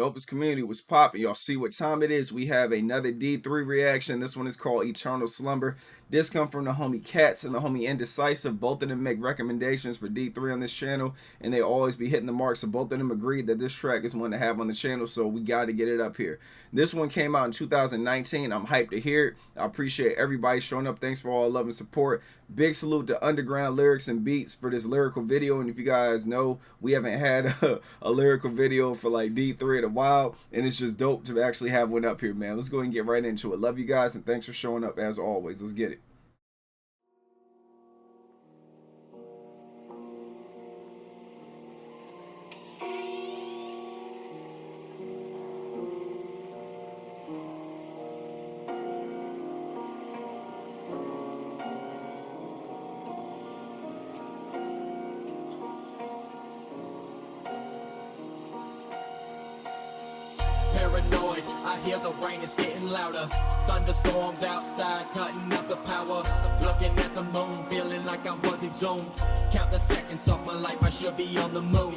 Dopest community was popping. Y'all see what time it is. We have another D3 reaction. This one is called Eternal Slumber. This come from the homie Cats and the homie Indecisive. Both of them make recommendations for D3 on this channel, and they always be hitting the mark. So both of them agreed that this track is one to have on the channel, so we got to get it up here. This one came out in 2019. I'm hyped to hear it. I appreciate everybody showing up. Thanks for all the love and support. Big salute to Underground Lyrics and Beats for this lyrical video. And if you guys know, we haven't had a lyrical video for like D3 in a while, and it's just dope to actually have one up here, man. Let's go ahead and get right into it. Love you guys, and thanks for showing up as always. Let's get it. Paranoid, I hear the rain is getting louder. Thunderstorms outside, cutting out the power. Looking at the moon, feeling like I was exhumed. Count the seconds off my life, I should be on the move.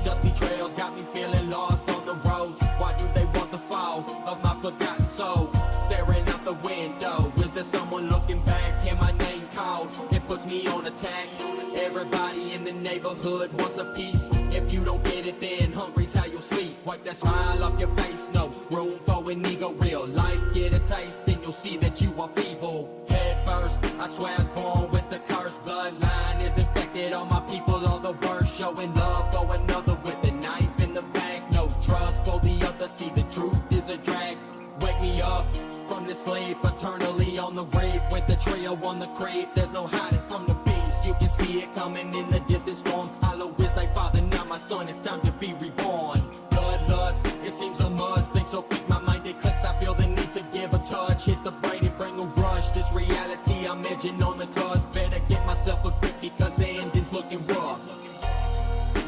Dusty trails got me feeling lost on the roads. Why do they want the fall of my forgotten soul? Staring out the window, is there someone looking back? Hear my name called, it puts me on attack. Everybody in the neighborhood wants a piece. If you don't get it, then hungry's how you'll sleep. Wipe that smile off your face, no room for an ego. Real life, get a taste, then you'll see that you are feeble. Head first, I swear I was born with the curse. Bloodline is infected, all my people are the worst. Showing love for another with a knife in the back. No trust for the other, see the truth is a drag. Wake me up from the sleep, eternally on the reef. With the trio on the creep, there's no hiding from the beast. You can see it coming in the distant storm. Hollow is thy father, now my son, it's time to be reborn. Bloodlust, it seems a must. Think so quick, my mind it clicks. I feel the need to give a touch. Hit the brain and bring a rush. This reality I'm edging on the cusp. Better get myself a grip because the ending's looking rough.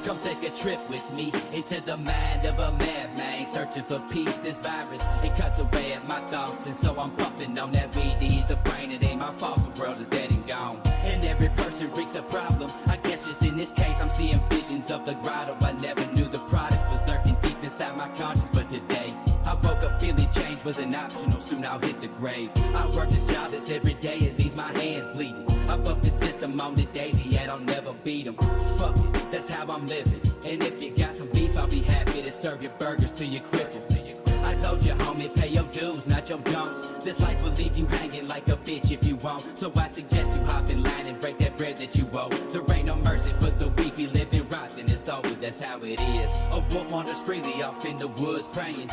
Come take a trip with me into the mind of a madman, searching for peace. This virus, it cuts away at my thoughts, and so I'm puffing on that weed. Ease the brain, it ain't my fault, the world is dead and gone, and every person reeks a problem. I guess just in this case I'm seeing visions of the grotto. I never knew the product was lurking deep inside my conscience, but today I woke up feeling change wasn't optional. Soon I'll hit the grave. I work this job that's every day, it leaves my hands bleeding. I fuck the system on the daily, yet I'll never beat them. Fuck it, that's how I'm living. And if you got some beef, I'll be happy to serve your burgers to your cripples. I told you, homie, pay your dues, not your don'ts. This life will leave you hanging like a bitch if you won't. So I suggest you hop in line and break that bread that you owe. There ain't no mercy for the weak, we live in rot, and it's over, that's how it is. A wolf wanders freely off in the woods praying.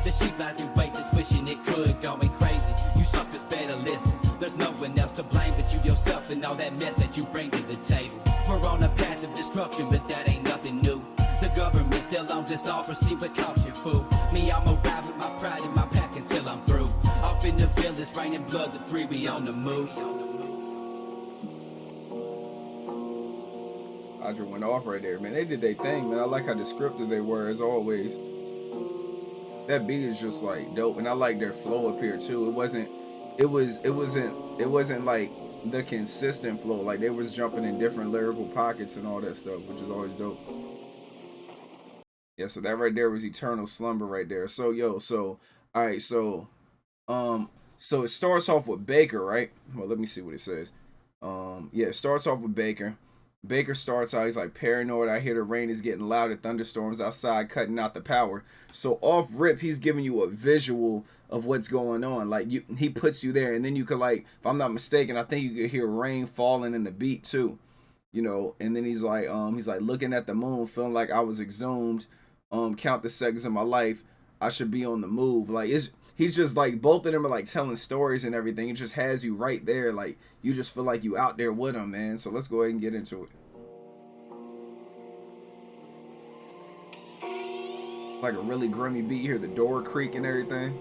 The sheep lies in wait, just wishing it could, going crazy. You suckers better listen, there's no one else to blame but you yourself and all that mess that you bring to the table. We're on a path of destruction, but that ain't nothing new. The government still owns us all, proceed with caution, fool. Me, I'ma ride with my pride in my pack until I'm through. Off in the field, it's raining blood, the three, we on the move. Hydra went off right there, man. They did their thing, man. I like how descriptive they were, as always. That beat is just like dope, and I like their flow up here too. It wasn't like the consistent flow. Like they was jumping in different lyrical pockets and all that stuff, which is always dope. Yeah, so that right there was Eternal Slumber right there. So all right, so it starts off with Baker, right? Well, let me see what it says. Yeah, it starts off with Baker. Baker starts out, he's like, paranoid, I hear the rain is getting louder, thunderstorms outside cutting out the power. So off rip, he's giving you a visual of what's going on. Like he puts you there, and then you could, like, if I'm not mistaken, I think you could hear rain falling in the beat too. You know, and then he's like looking at the moon, feeling like I was exhumed. Count the seconds of my life, I should be on the move. Like he's just like, both of them are like telling stories and everything. It just has you right there, like you just feel like you out there with them, man. So let's go ahead and get into it. Like a really grimy beat. You hear the door creak and everything.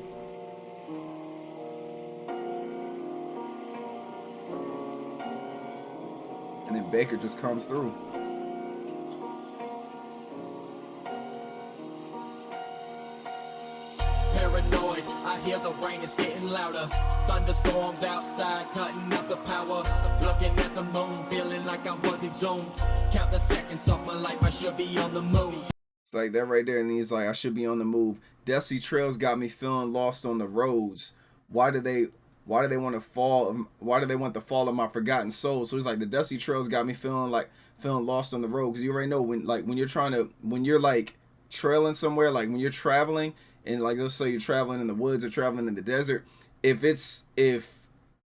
And then Baker just comes through. Paranoid, I hear the rain is getting louder. Thunderstorms outside, cutting out the power. Looking at the moon, feeling like I was exhumed. Count the seconds off my life, I should be on the move. It's like that right there, and he's like, I should be on the move. Dusty trails got me feeling lost on the roads. Why do they why do they want to fall why do they want the fall of my forgotten soul? So he's like, the dusty trails got me feeling lost on the road. Because you already know when you're trying to when you're like trailing somewhere, like when you're traveling, and like let's say you're traveling in the woods or traveling in the desert, if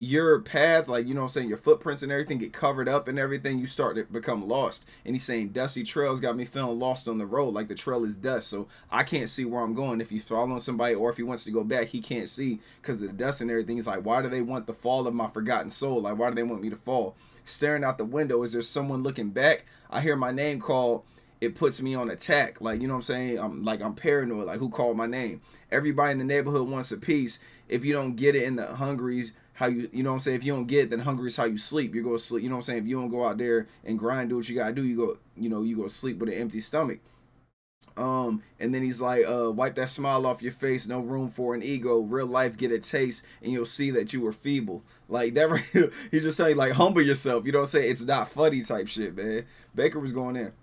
your path, like, you know what I'm saying, your footprints and everything get covered up and everything, you start to become lost. And he's saying dusty trails got me feeling lost on the road, like the trail is dust, so I can't see where I'm going. If he's following somebody or if he wants to go back, he can't see because of the dust and everything. He's like, why do they want the fall of my forgotten soul? Like, why do they want me to fall? Staring out the window, is there someone looking back? I hear my name called. It puts me on attack. Like, you know what I'm saying? I'm paranoid. Like, who called my name? Everybody in the neighborhood wants a piece. If you don't get it in the hungries, how you know what I'm saying? If you don't get it, then hungry is how you sleep. You go to sleep. You know what I'm saying? If you don't go out there and grind, do what you gotta do, you go sleep with an empty stomach. And then he's like, wipe that smile off your face, no room for an ego. Real life, get a taste, and you'll see that you were feeble. Like that right here, he's just saying, like, humble yourself. You know what I'm saying? It's not funny type shit, man. Baker was going in.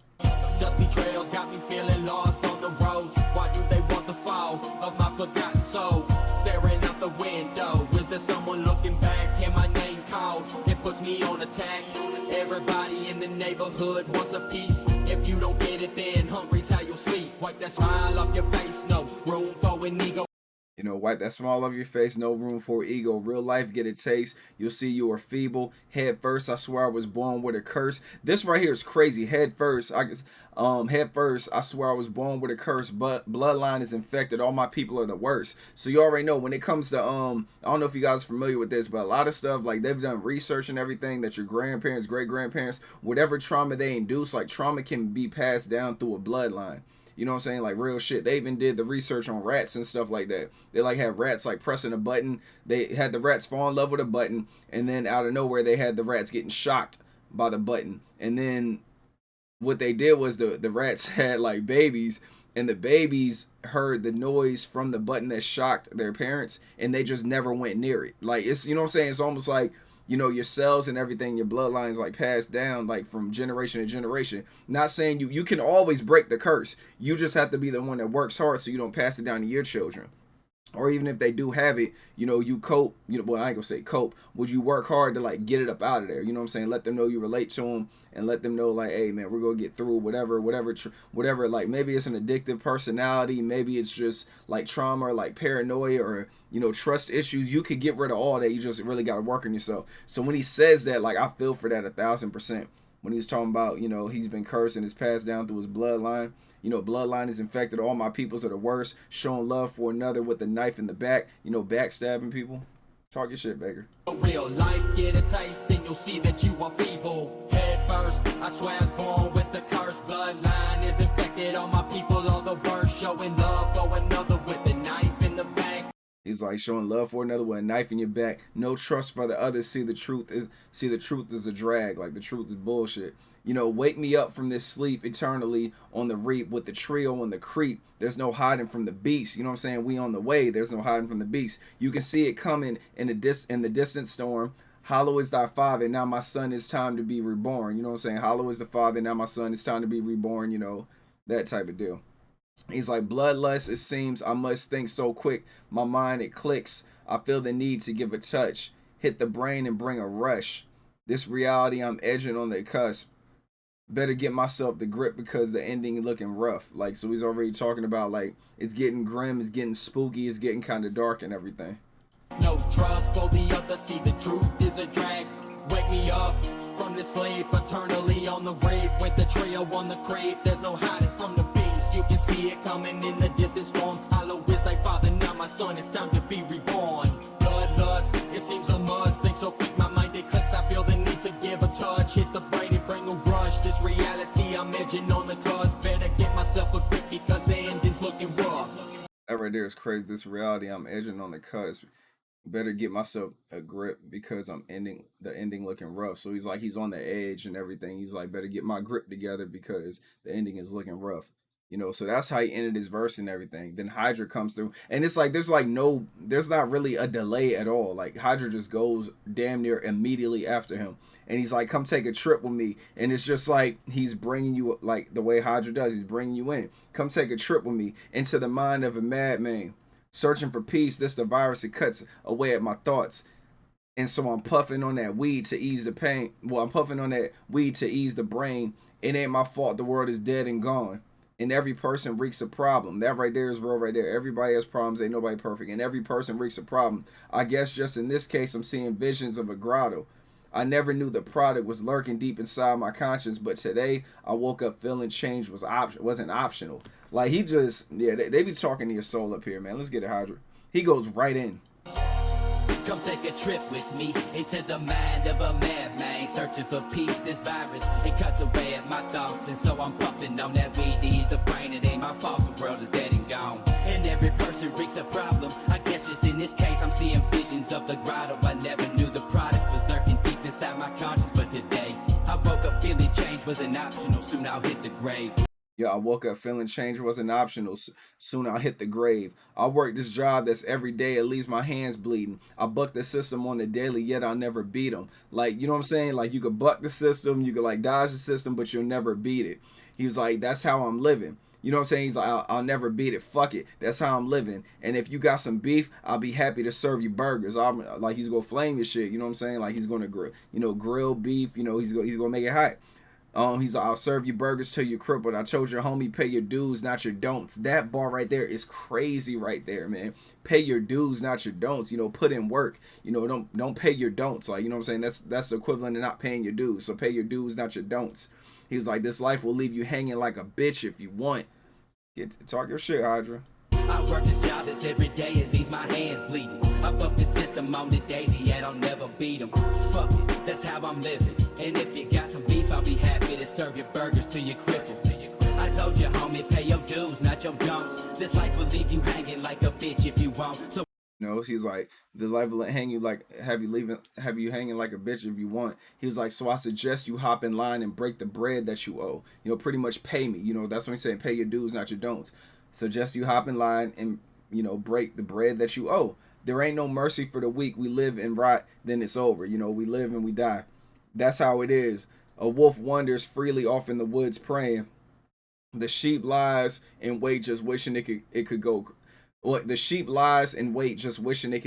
Dusty trails got me feeling lost on the roads. Why do they want the fall of my forgotten soul? Staring out the window, is there someone looking back? Hear my name called, it puts me on attack. Everybody in the neighborhood wants a piece. If you don't get it, then hungry's how you'll sleep. Wipe that smile off your face, no room for an ego. You know, wipe that smile off your face, no room for ego. Real life, get a taste. You'll see you are feeble. Head first, I swear I was born with a curse. This right here is crazy. Head first, head first, I swear I was born with a curse. But bloodline is infected. All my people are the worst. So you already know when it comes to I don't know if you guys are familiar with this, but a lot of stuff, like, they've done research and everything that your grandparents, great grandparents, whatever trauma they induce, like, trauma can be passed down through a bloodline. You know what I'm saying? Like, real shit. They even did the research on rats and stuff like that. They like have rats like pressing a button. They had the rats fall in love with a button, and then out of nowhere they had the rats getting shocked by the button. And then what they did was the rats had like babies, and the babies heard the noise from the button that shocked their parents, and they just never went near it. Like, it's, you know what I'm saying? It's almost like, you know, your cells and everything, your bloodlines like passed down like from generation to generation. Not saying you can always break the curse. You just have to be the one that works hard so you don't pass it down to your children. Or even if they do have it, you know, you cope, you know, well, I ain't gonna say cope, would you work hard to like get it up out of there? You know what I'm saying? Let them know you relate to them, and let them know like, hey man, we're gonna get through whatever, like maybe it's an addictive personality, maybe it's just like trauma or like paranoia or, you know, trust issues. You could get rid of all that. You just really gotta work on yourself. So when he says that, like, I feel for that 1,000%. When he's talking about, you know, he's been cursed and it's passed down through his bloodline. You know, bloodline is infected. All my peoples are the worst. Showing love for another with a knife in the back. You know, backstabbing people. Talk your shit, Baker. Real life, get a taste, then you'll see that you are feeble. Head first, I swear I was born with the curse. Bloodline is infected. All my people are the worst. Showing love for another with a knife in the back. He's like, showing love for another with a knife in your back. No trust for the others. See the truth is a drag. Like, the truth is bullshit. You know, wake me up from this sleep eternally on the reap with the trio and the creep. There's no hiding from the beast. You know what I'm saying? We on the way. There's no hiding from the beast. You can see it coming in the distant storm. Hollow is thy father. Now my son, is time to be reborn. You know what I'm saying? Hollow is the father. Now my son, is time to be reborn. You know, that type of deal. He's like, bloodlust, it seems I must think so quick. My mind, it clicks. I feel the need to give a touch. Hit the brain and bring a rush. This reality, I'm edging on the cusp. Better get myself the grip because the ending looking rough. Like, so he's already talking about, like, it's getting grim, it's getting spooky, it's getting kind of dark and everything. No trust for the other, see the truth is a drag. Wake me up from this sleep, eternally on the reap with the trio on the creep. There's no hiding from the beast. You can see it coming in the distant storm. Hollow is thy father, now my son, it's time to be reborn. Bloodlust, it seems a must. Think so quick, my mind it clicks. I feel the need to give a touch. Hit the brain and bring a rush. This reality, I'm edging on the cusp. Better get myself a grip because the ending's looking rough. That right there is crazy. This reality, I'm edging on the cusp. Better get myself a grip because the ending looking rough. So he's like, he's on the edge and everything. He's like, better get my grip together because the ending is looking rough. You know, so that's how he ended his verse and everything. Then Hydra comes through, and it's like there's not really a delay at all. Like Hydra just goes damn near immediately after him, and he's like, "Come take a trip with me," and it's just like he's bringing you, like the way Hydra does. He's bringing you in. Come take a trip with me into the mind of a madman, searching for peace. This the virus, it cuts away at my thoughts. And so I'm puffing on that weed to ease the pain. Well, I'm puffing on that weed to ease the brain. It ain't my fault the world is dead and gone. And every person reeks a problem. That right there is real right there. Everybody has problems. Ain't nobody perfect. And every person reeks a problem. I guess just in this case, I'm seeing visions of a grotto. I never knew the product was lurking deep inside my conscience, but today I woke up feeling change wasn't optional. Like he just, yeah, they be talking to your soul up here, man. Let's get it, Hydra. He goes right in. Come take a trip with me into the mind of a madman, searching for peace. This virus, it cuts away at my thoughts, and so I'm puffing on that weed. Ease the brain, it ain't my fault the world is dead and gone. And every person reeks a problem. I guess just in this case, I'm seeing visions of the grotto. I never knew the product was lurking deep inside my conscience, but today I woke up feeling change wasn't optional. Soon I'll hit the grave. Yeah, I woke up feeling change wasn't optional. Soon I'll hit the grave. I work this job that's every day. It leaves my hands bleeding. I buck the system on the daily, yet I'll never beat them. Like, you know what I'm saying? Like, you could buck the system, you could like dodge the system, but you'll never beat it. He was like, that's how I'm living. You know what I'm saying? He's like, I'll never beat it. Fuck it. That's how I'm living. And if you got some beef, I'll be happy to serve you burgers. I'm like, he's gonna flame your shit. You know what I'm saying? Like, he's gonna grill beef. You know, he's gonna make it hot. He's like, I'll serve you burgers till you're crippled. I told your homie, pay your dues, not your don'ts. That bar right there is crazy right there, man. Pay your dues, not your don'ts. You know, put in work. You know, don't pay your don'ts. Like, you know what I'm saying? That's the equivalent of not paying your dues. So pay your dues, not your don'ts. He was like, this life will leave you hanging like a bitch if you want. Talk your shit, Hydra. I work this job that's every day, it leaves my hands bleeding. I buck the system on the daily, yet I'll never beat them. Fuck it, that's how I'm living. And if you got some beef, I'll be happy to serve your burgers till you're crippled. I told you, homie, pay your dues, not your don'ts. This life will leave you hanging like a bitch if you want. So no, he's like, the life will hang you like have you hanging like a bitch if you want. He was like, so I suggest you hop in line and break the bread that you owe. You know, pretty much pay me. You know, that's what he's saying. Pay your dues, not your don'ts. Suggest you hop in line and, you know, break the bread that you owe. There ain't no mercy for the weak. We live and rot, then it's over. You know, we live and we die. That's how it is. A wolf wanders freely off in the woods praying. The sheep lies in wait, just wishing it could go. Well, the sheep lies in wait, just wishing it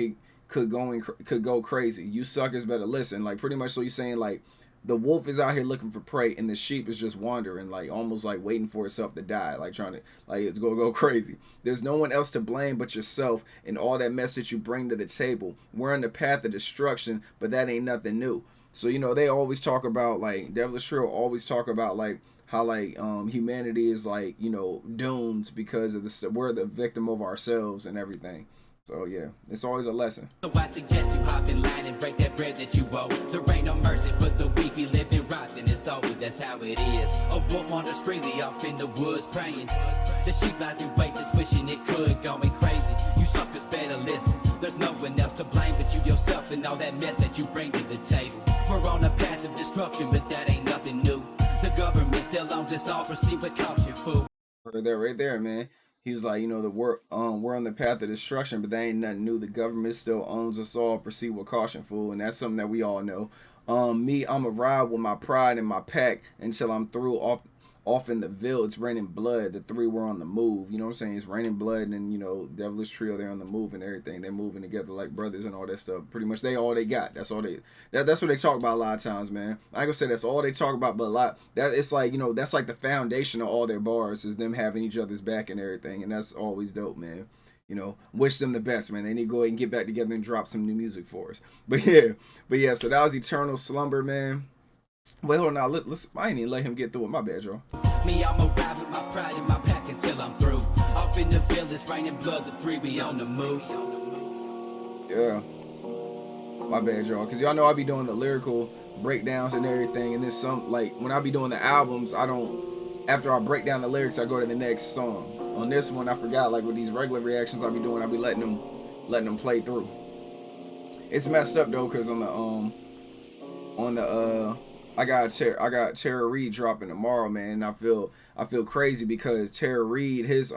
could go crazy. You suckers better listen. Like, pretty much, so he's saying like, the wolf is out here looking for prey, and the sheep is just wandering, like almost like waiting for itself to die, like trying to, like it's gonna go crazy. There's no one else to blame but yourself and all that mess that you bring to the table. We're on the path of destruction, but that ain't nothing new. So, you know, they always talk about, like, Devilish Trio always talk about like how like humanity is like, you know, doomed because of we're the victim of ourselves and everything. So yeah, it's always a lesson. So I suggest you hop in line and break that bread that you owe. There ain't no mercy for the weak. We live in rot, then it's over. That's how it is. A wolf wanders freely off in the woods praying. The sheep lies in wait, just wishing it could, going crazy. You suckers better listen. There's no one else to blame but you yourself and all that mess that you bring to the table. We're on a path of destruction, but that ain't nothing new. The government still owns us all. Proceed with caution, fool. Right there, man. He was like, you know, we're on the path of destruction, but that ain't nothing new. The government still owns us all. Proceed with caution, fool. And that's something that we all know. I'm a ride with my pride in my pack until I'm through off in the Ville. It's raining blood. The three were on the move. You know what I'm saying? It's raining blood, and, you know, Devilish Trio, they're on the move and everything. They're moving together like brothers and all that stuff. Pretty much all they got. That's all that's what they talk about a lot of times, man. I ain't gonna say that's all they talk about, but a lot that it's like, you know, that's like the foundation of all their bars is them having each other's back and everything, and that's always dope, man. You know, wish them the best, man. They need to go ahead and get back together and drop some new music for us. But yeah, so that was Eternal Slumber, man. Wait, hold on, now I ain't even let him get through it. My bad, y'all. Me, I'm a ride with my pride in my pack until I'm through. Off in the field, it's raining blood, the three we on the move. Yeah. My bad, y'all. Because y'all know I be doing the lyrical breakdowns and everything. And then some, like, when I be doing the albums, after I break down the lyrics, I go to the next song. On this one, I forgot, like, with these regular reactions I be doing, I be letting them play through. It's messed up, though, because I I got Tara Reid dropping tomorrow, man. And I feel crazy because Tara Reid, his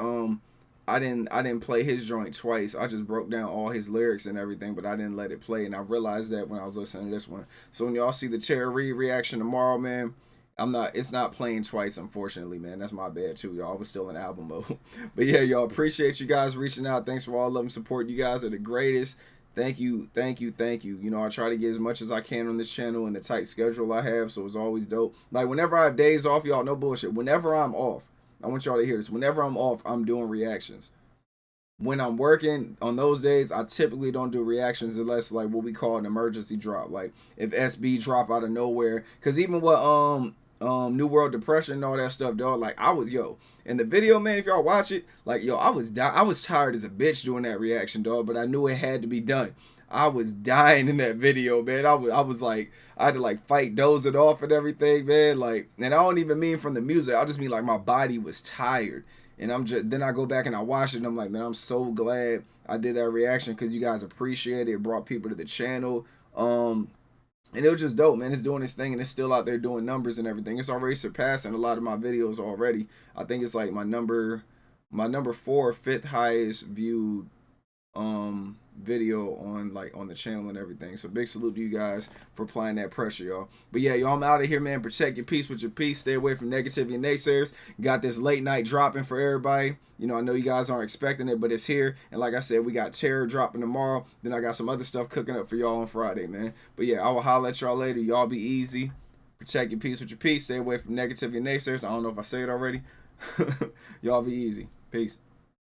I didn't play his joint twice. I just broke down all his lyrics and everything, but I didn't let it play, and I realized that when I was listening to this one. So when y'all see the Tara Reid reaction tomorrow, man, it's not playing twice, unfortunately, man. That's my bad too, y'all. I was still in album mode. But yeah, y'all, appreciate you guys reaching out. Thanks for all love and support. You guys are the greatest. Thank you. You know, I try to get as much as I can on this channel and the tight schedule I have, so it's always dope. Like, whenever I have days off, y'all, no bullshit. Whenever I'm off, I want y'all to hear this. Whenever I'm off, I'm doing reactions. When I'm working on those days, I typically don't do reactions unless, like, what we call an emergency drop. Like, if SB drop out of nowhere. Because even with New World Depression and all that stuff, dog, like, I was, yo, in the video, man, if y'all watch it, like, yo, I was tired as a bitch doing that reaction, dog, but I knew it had to be done. I was dying in that video, man. I was like, I had to, like, fight doze it off and everything, man. Like, and I don't even mean from the music. I just mean, like, my body was tired. And then I go back and I watch it and I'm like, man, I'm so glad I did that reaction because you guys appreciate it. It brought people to the channel. And it was just dope, man. It's doing its thing and it's still out there doing numbers and everything. It's already surpassing a lot of my videos already. I think it's like my number 4 or 5th highest viewed video on the channel and everything. So big salute to you guys for applying that pressure, y'all. But yeah, y'all, I'm out of here, man. Protect your peace with your peace. Stay away from negativity and naysayers. Got this late night dropping for everybody. You know, I know you guys aren't expecting it, but it's here. And like I said, we got Terror dropping tomorrow. Then I got some other stuff cooking up for y'all on Friday, man. But yeah, I will holler at y'all later. Y'all be easy. Protect your peace with your peace. Stay away from negativity and naysayers. I don't know if I say it already. Y'all be easy. Peace.